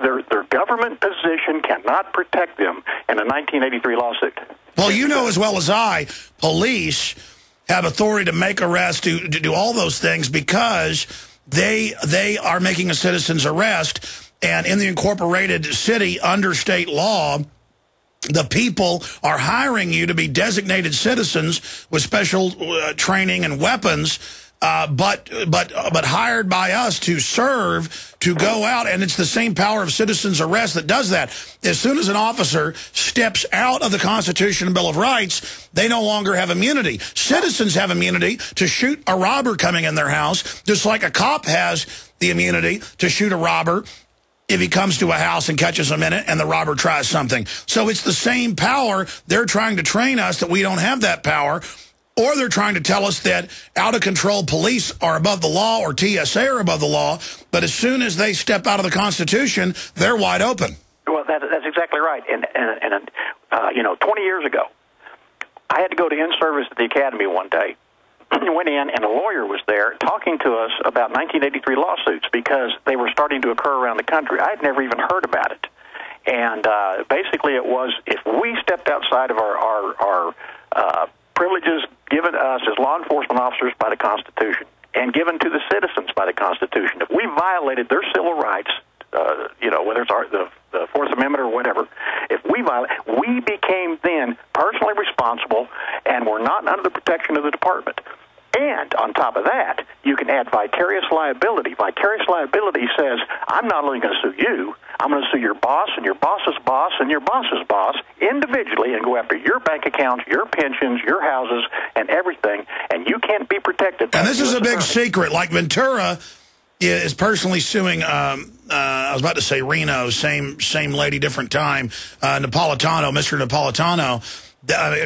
Their government position cannot protect them in a 1983 lawsuit. Well, you know as well as I, police have authority to make arrests, to do all those things because they are making a citizen's arrest. And in the incorporated city, under state law, the people are hiring you to be designated citizens with special training and weapons, but hired by us to serve, to go out, and it's the same power of citizen's arrest that does that. As soon as an officer steps out of the Constitution and Bill of Rights, they no longer have immunity. Citizens have immunity to shoot a robber coming in their house, just like a cop has the immunity to shoot a robber if he comes to a house and catches them in it and the robber tries something. So it's the same power. They're trying to train us that we don't have that power, or they're trying to tell us that out-of-control police are above the law or TSA are above the law, but as soon as they step out of the Constitution, they're wide open. Well, that's exactly right. And 20 years ago, I had to go to in-service at the academy one day. Went in, and a lawyer was there talking to us about 1983 lawsuits because they were starting to occur around the country. I had never even heard about it. And basically it was, if we stepped outside of our privileges given us as law enforcement officers by the Constitution and given to the citizens by the Constitution, if we violated their civil rights, whether it's the Fourth Amendment or whatever, if we violated, we became then personally responsible and were not under the protection of the department. And on top of that, you can add vicarious liability. Vicarious liability says, I'm not only going to sue you, I'm going to sue your boss and your boss's boss and your boss's boss individually and go after your bank accounts, your pensions, your houses, and everything, and you can't be protected. And this is a big secret. Like Ventura is personally suing, I was about to say Reno, same lady, different time, Napolitano, Mr. Napolitano.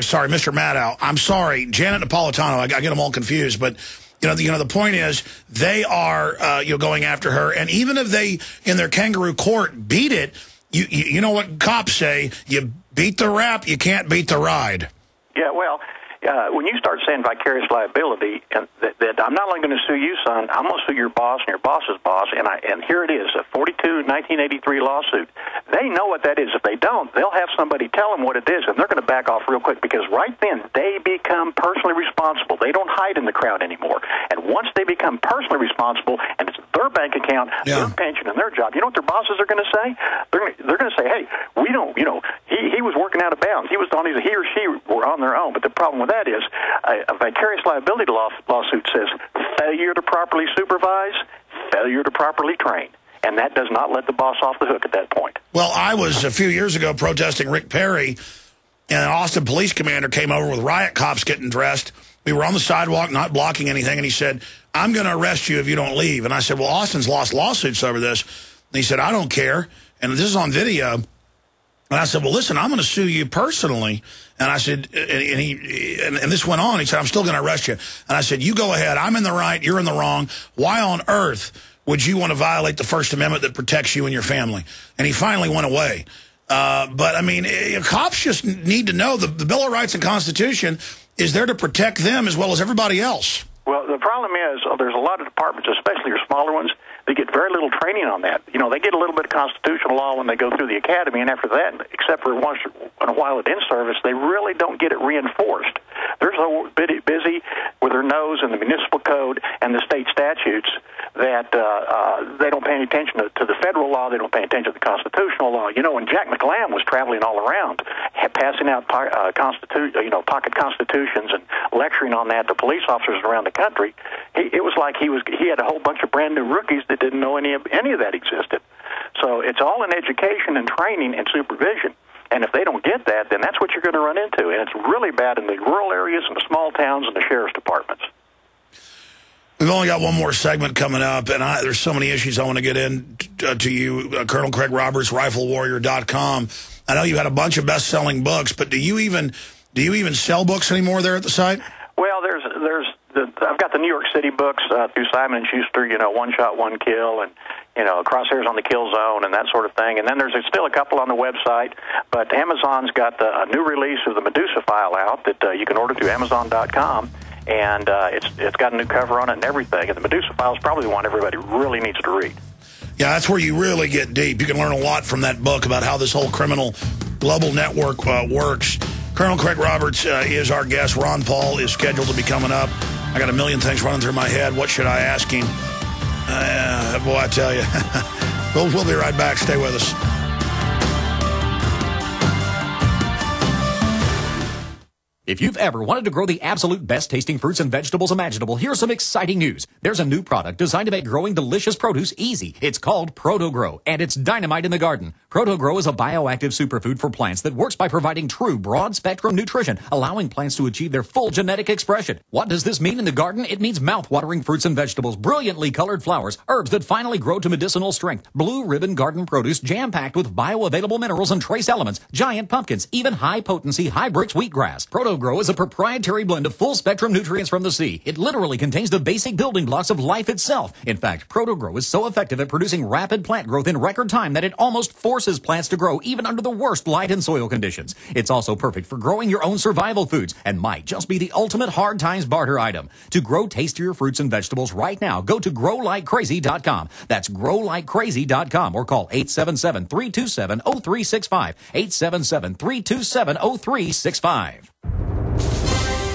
Sorry, Mr. Maddow. I'm sorry, Janet Napolitano. I get them all confused, but the point is they are going after her, and even if they in their kangaroo court beat it, you know what cops say: you beat the rap, you can't beat the ride. Yeah, well, when you start saying vicarious liability, and that I'm not only going to sue you, son, I'm going to sue your boss and your boss's boss, and here it is, a 1983 lawsuit. They know what that is. If they don't, they'll have somebody tell them what it is, and they're going to back off real quick because right then they become personally responsible. They don't hide in the crowd anymore. And once they become personally responsible, and it's their bank account, their pension, and their job, you know what their bosses are going to say? They're going to say, hey, we don't, he was working out of bounds. He or she were on their own. But the problem with that is a vicarious liability lawsuit says failure to properly supervise, failure to properly train. And that does not let the boss off the hook at that point. Well, I was a few years ago protesting Rick Perry, and an Austin police commander came over with riot cops getting dressed. We were on the sidewalk, not blocking anything, and he said, I'm going to arrest you if you don't leave. And I said, well, Austin's lost lawsuits over this. And he said, I don't care. And this is on video. And I said, well, listen, I'm going to sue you personally. And I said, and this went on. He said, I'm still going to arrest you. And I said, you go ahead. I'm in the right. You're in the wrong. Why on earth would you want to violate the First Amendment that protects you and your family? And he finally went away. But, I mean, cops just need to know the Bill of Rights and Constitution is there to protect them as well as everybody else. Well, the problem is there's a lot of departments, especially your smaller ones, they get very little training on that. They get a little bit of constitutional law when they go through the academy, and after that, except for once in a while at in-service, they really don't get it reinforced. They're so busy with their nose in the municipal code and the state statutes that they don't pay any attention to the federal law. They don't pay attention to the constitutional law. When Jack McLam was traveling all around, passing out pocket constitutions and lecturing on that to police officers around the country, it was like he had a whole bunch of brand new rookies that didn't know any of that existed. So it's all in education and training and supervision. And if they don't get that, then that's what you're going to run into. And it's really bad in the rural areas and the small towns and the sheriff's departments. We've only got one more segment coming up, and there's so many issues I want to get to you. Colonel Craig Roberts, RifleWarrior.com. I know you had a bunch of best-selling books, but do you even sell books anymore there at the site? Well, I've got the New York City books through Simon & Schuster, One Shot, One Kill, and, Crosshairs on the Kill Zone and that sort of thing. And then there's still a couple on the website, but Amazon's got a new release of the Medusa file out that you can order through Amazon.com. And it's got a new cover on it and everything. And the Medusa file is probably the one everybody really needs to read. Yeah, that's where you really get deep. You can learn a lot from that book about how this whole criminal global network works. Colonel Craig Roberts is our guest. Ron Paul is scheduled to be coming up. I got a million things running through my head. What should I ask him? Boy, I tell you. We'll be right back. Stay with us. If you've ever wanted to grow the absolute best tasting fruits and vegetables imaginable, here's some exciting news. There's a new product designed to make growing delicious produce easy. It's called ProtoGrow, and it's dynamite in the garden. ProtoGrow is a bioactive superfood for plants that works by providing true broad-spectrum nutrition, allowing plants to achieve their full genetic expression. What does this mean in the garden? It means mouth-watering fruits and vegetables, brilliantly colored flowers, herbs that finally grow to medicinal strength, blue ribbon garden produce jam-packed with bioavailable minerals and trace elements, giant pumpkins, even high-potency, high-brix wheatgrass. ProtoGrow is a proprietary blend of full-spectrum nutrients from the sea. It literally contains the basic building blocks of life itself. In fact, ProtoGrow is so effective at producing rapid plant growth in record time that it almost forces plants to grow even under the worst light and soil conditions. It's also perfect for growing your own survival foods and might just be the ultimate hard times barter item. To grow tastier fruits and vegetables right now, go to growlikecrazy.com. That's growlikecrazy.com or call 877-327-0365. 877-327-0365.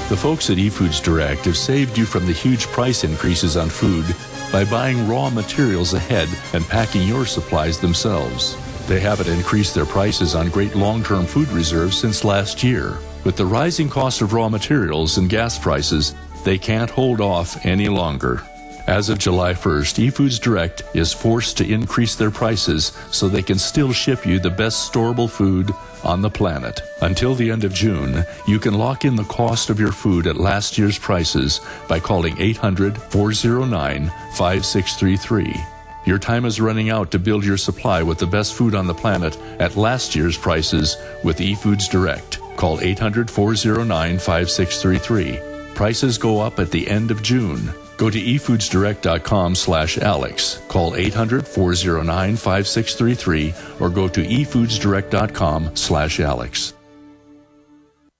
The folks at eFoods Direct have saved you from the huge price increases on food by buying raw materials ahead and packing your supplies themselves. They haven't increased their prices on great long-term food reserves since last year. With the rising cost of raw materials and gas prices, they can't hold off any longer. As of July 1st, eFoods Direct is forced to increase their prices so they can still ship you the best storable food on the planet. Until the end of June, you can lock in the cost of your food at last year's prices by calling 800-409-5633. Your time is running out to build your supply with the best food on the planet at last year's prices with eFoods Direct. Call 800-409-5633. Prices go up at the end of June. Go to efoodsdirect.com/Alex. Call 800-409-5633 or go to efoodsdirect.com/Alex.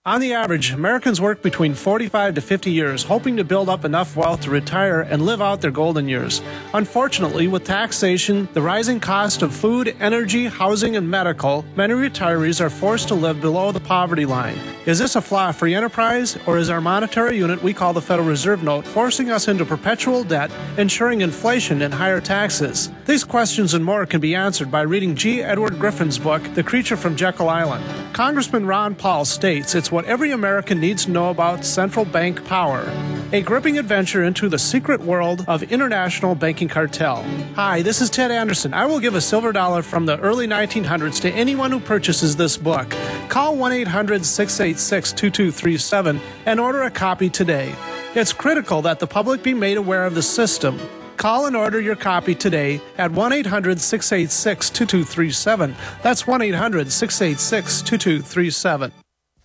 On the average, Americans work between 45 to 50 years, hoping to build up enough wealth to retire and live out their golden years. Unfortunately, with taxation, the rising cost of food, energy, housing, and medical, many retirees are forced to live below the poverty line. Is this a flaw of free enterprise, or is our monetary unit we call the Federal Reserve Note forcing us into perpetual debt, ensuring inflation and higher taxes? These questions and more can be answered by reading G. Edward Griffin's book, The Creature from Jekyll Island. Congressman Ron Paul states it's what every American needs to know about central bank power. A gripping adventure into the secret world of international banking cartel. Hi, this is Ted Anderson. I will give a silver dollar from the early 1900s to anyone who purchases this book. Call 1-800-686-2237 and order a copy today. It's critical that the public be made aware of the system. Call and order your copy today at 1-800-686-2237. That's 1-800-686-2237.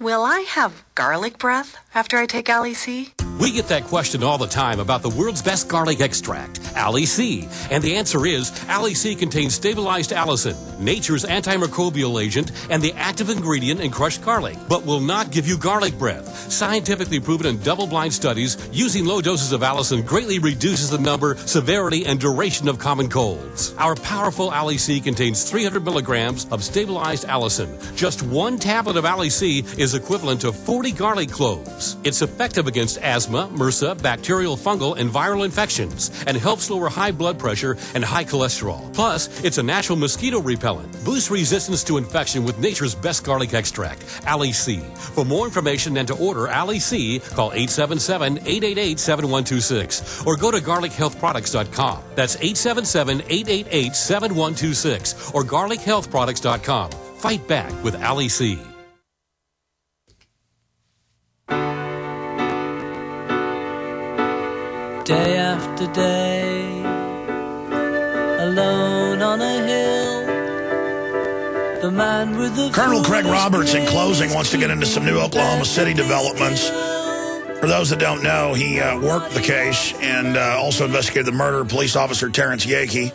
Will I have garlic breath after I take LEC? We get that question all the time about the world's best garlic extract, LEC. And the answer is, LEC contains stabilized allicin, nature's antimicrobial agent, and the active ingredient in crushed garlic, but will not give you garlic breath. Scientifically proven in double-blind studies, using low doses of allicin greatly reduces the number, severity, and duration of common colds. Our powerful LEC contains 300 milligrams of stabilized allicin. Just one tablet of LEC is equivalent to 40 garlic cloves. It's effective against asthma, MRSA, bacterial, fungal, and viral infections, and helps lower high blood pressure and high cholesterol. Plus, it's a natural mosquito repellent. Boosts resistance to infection with nature's best garlic extract, LEC. For more information and to order LEC, call 877-888-7126 or go to garlichealthproducts.com. That's 877-888-7126 or garlichealthproducts.com. Fight back with LEC. Day after day, alone on a hill, the man with the Colonel Craig Roberts, in closing, wants to get into some new Oklahoma City developments. For those that don't know, he worked the case and also investigated the murder of police officer Terrence Yakey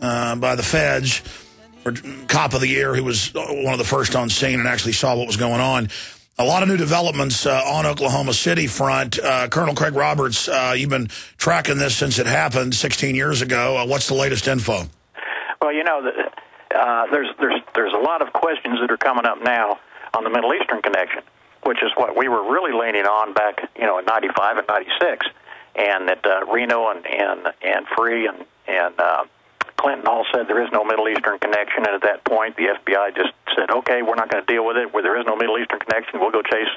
by the feds for Cop of the Year, who was one of the first on scene and actually saw what was going on. A lot of new developments on Oklahoma City front. Colonel Craig Roberts, you've been tracking this since it happened 16 years ago. What's the latest info? Well, there's a lot of questions that are coming up now on the Middle Eastern connection, which is what we were really leaning on back, in '95 and '96, and that Reno and Free and Clinton all said there is no Middle Eastern connection, and at that point the FBI just said, okay, we're not going to deal with it. Where there is no Middle Eastern connection, we'll go chase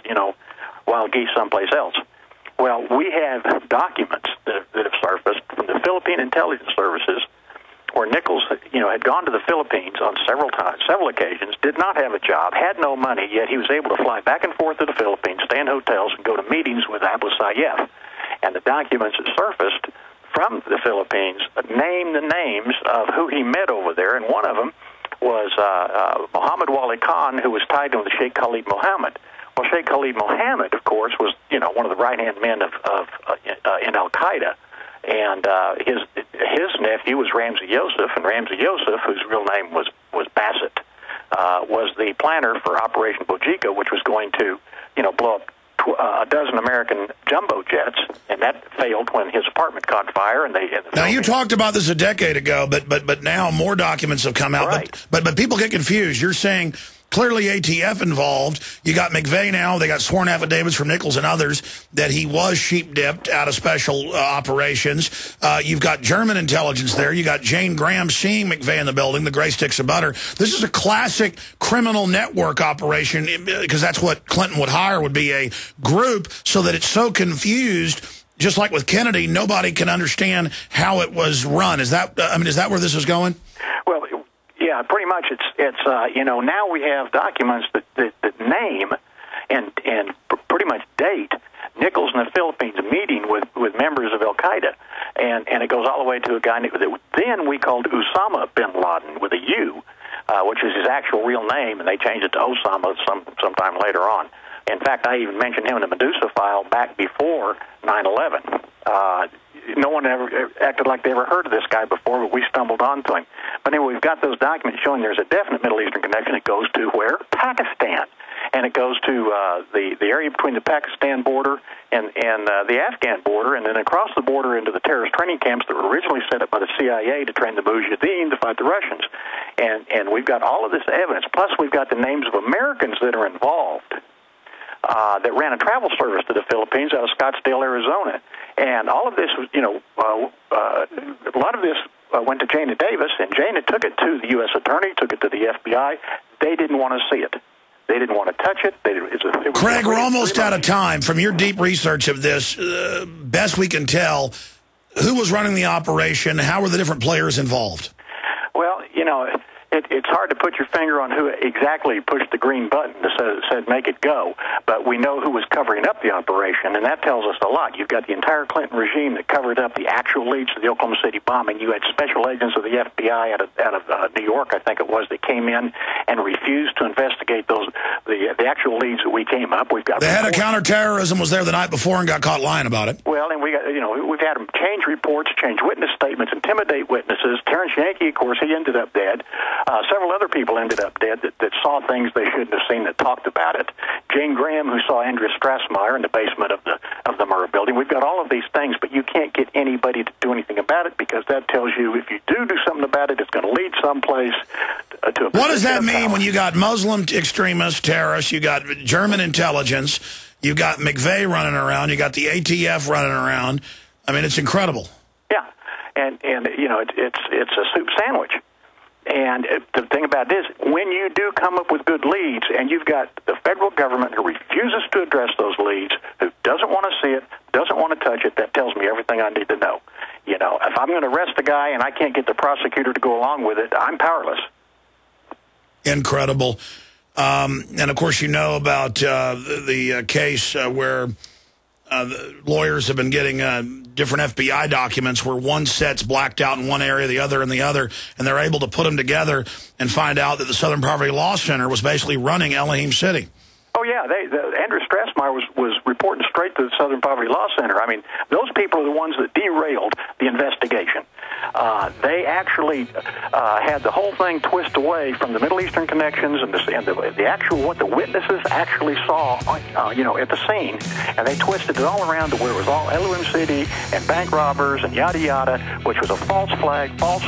wild geese someplace else. Well, we have documents that have surfaced from the Philippine intelligence services where Nichols, had gone to the Philippines on several occasions, did not have a job, had no money, yet he was able to fly back and forth to the Philippines, stay in hotels, and go to meetings with Abu Sayyaf. And the documents that surfaced from the Philippines name the names of who he met over there, and one of them was Mohammed Wali Khan, who was tied to the Sheikh Khalid Mohammed. Well, Sheikh Khalid Mohammed, of course, was one of the right-hand men of in Al-Qaeda, and his nephew was Ramzi Youssef, and Ramzi Youssef, whose real name was Bassett, was the planner for Operation Bojika, which was going to blow up a dozen American jumbo jets, and that failed when his apartment caught fire. Now, you talked about this a decade ago, but now more documents have come out. Right. But people get confused. You're saying clearly ATF involved. You got McVeigh now. They got sworn affidavits from Nichols and others that he was sheep-dipped out of special operations. You've got German intelligence there. You got Jane Graham seeing McVeigh in the building, the gray sticks of butter. This is a classic criminal network operation, because that's what Clinton would hire, would be a group, so that it's so confused. Just like with Kennedy, nobody can understand how it was run. Is that where this is going? Well, yeah, pretty much. It's now we have documents that name and pretty much date Nichols in the Philippines meeting with members of Al-Qaeda, and it goes all the way to a guy that then we called Osama bin Laden with a U, which is his actual real name, and they changed it to Osama sometime later on. In fact, I even mentioned him in the Medusa file back before 9/11. No one ever acted like they ever heard of this guy before, but we stumbled onto him. But anyway, we've got those documents showing there's a definite Middle Eastern connection. It goes to where? Pakistan. And it goes to the area between the Pakistan border and the Afghan border, and then across the border into the terrorist training camps that were originally set up by the CIA to train the Mujahideen to fight the Russians. And we've got all of this evidence. Plus, we've got the names of Americans that are involved that ran a travel service to the Philippines out of Scottsdale, Arizona. And all of this was, a lot of this went to Jana Davis, and Jana took it to the U.S. Attorney, took it to the FBI. They didn't want to see it. They didn't want to touch it. Craig, we're almost out of time. From your deep research of this, best we can tell, who was running the operation? How were the different players involved? Well, it's hard to put your finger on who exactly pushed the green button that said make it go, but we know who was covering up the operation, and that tells us a lot. You've got the entire Clinton regime that covered up the actual leads to the Oklahoma City bombing. You had special agents of the FBI out of New York, I think it was, that came in and refused to investigate the actual leads that we came up. We've got the head of counterterrorism was there the night before and got caught lying about it. Well, and we've had them change reports, change witness statements, intimidate witnesses. Terrence Yankee, of course, he ended up dead. Several other people ended up dead that saw things they shouldn't have seen, that talked about it. Jane Graham, who saw Andrea Strassmeyer in the basement of the Murrah building. We've got all of these things, but you can't get anybody to do anything about it, because that tells you if you do something about it, it's going to lead someplace to a... What does that mean when you got Muslim extremists, terrorists, you got German intelligence, you got McVeigh running around, you got the ATF running around? I mean, it's incredible. Yeah, and it's a soup sandwich. And the thing about this, when you do come up with good leads, and you've got the federal government who refuses to address those leads, who doesn't want to see it, doesn't want to touch it, that tells me everything I need to know. If I'm going to arrest a guy and I can't get the prosecutor to go along with it, I'm powerless. Incredible. And, of course, about the case where the lawyers have been getting different FBI documents where one set's blacked out in one area, the other in the other, and they're able to put them together and find out that the Southern Poverty Law Center was basically running Elohim City. Oh, yeah. Andrew Strassmeyer was reporting straight to the Southern Poverty Law Center. I mean, those people are the ones that derailed the investigation. They actually had the whole thing twist away from the Middle Eastern connections and the actual, what the witnesses actually saw, at the scene. And they twisted it all around to where it was all Elohim City and bank robbers and yada yada, which was a false flag, false